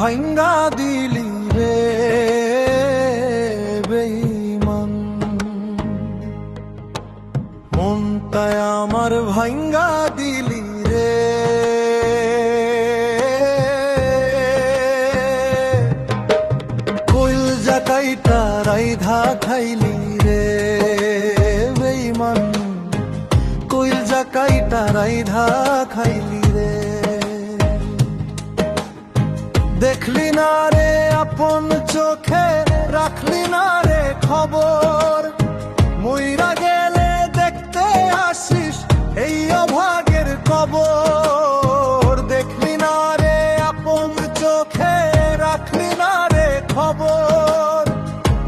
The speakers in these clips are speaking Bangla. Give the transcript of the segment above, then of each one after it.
ভাঙ্গা দিলি রে বেঈমান, মনটায় আমার ভাঙ্গা দিলি রে। কইল জাকাইটা রাইধা খাইলি রে বেঈমান, কইল জাকাইটা রাইধা খাইলি রে। দেখলি না রে আপন চোখে, রাখলি না রে খবর, মইরা গেলে দেখতে আসিস এই অভাগের কবর। দেখলি না রে আপন চোখে, রাখলি না রে খবর,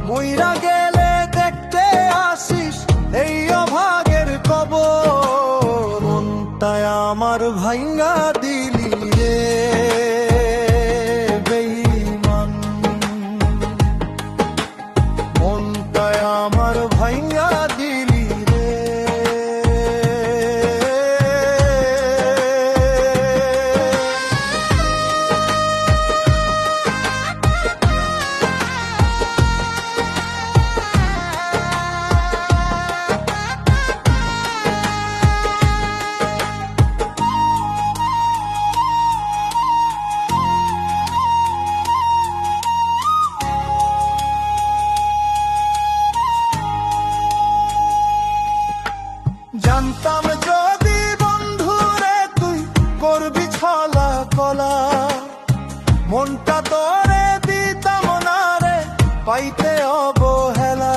মইরা গেলে দেখতে আসিস এই অভাগের কবর। মনটায় আমার ভাঙ্গা দিলি রে বেঈমান, মনটায় আমার ভাঙ্গা দিলি রে। জানতাম যদি বন্ধুরে তুই করবি ছলা কলা, মনটা তোরে দিতাম না রে পাইতে অবহেলা।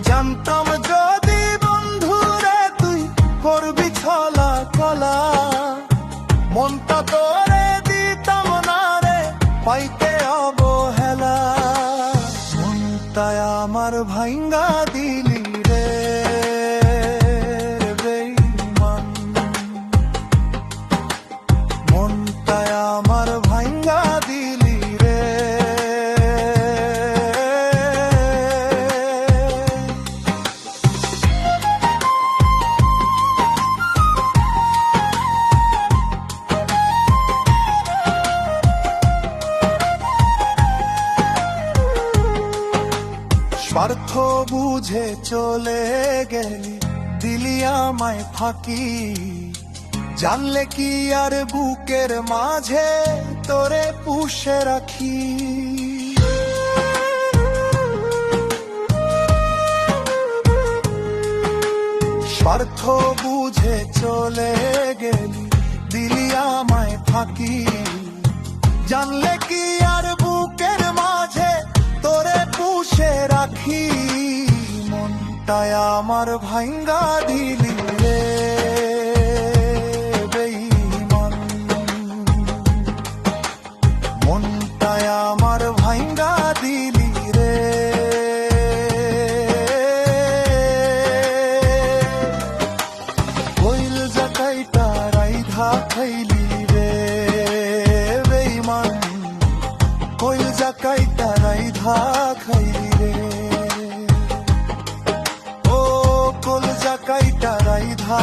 জানতাম যদি বন্ধুরে তুই করবি ছলা কলা, মনটা তোরে দিতাম না রে পাইতে অবহেলা। মনটায় আমার ভাঙ্গা দিলি রে বেঈমান, মনটায় আমার ভাঙ্গা দিলি রে। স্বার্থ বুঝে চলে গেলি, দিলি আমায় ফাঁকি, জানলে কি আর বুকের মাঝে তোরে পুষে রাখি। স্বার্থ বুঝে চলে গেলি, দিলি আমায় ফাঁকি, জানলে কি আর বুকের মাঝে তোরে পুষে রাখি। মনটায় আমার ভাঙ্গা দিলি রে বেঈমান, মনটায় আমার ভাঙ্গা দিলি রে। কইল জাকাইটা রাইধা খাইলি রে বেঈমান, কইল জাকাইটা রাইধা খাইলি রে। ও কইল জাকাইটা রাইধা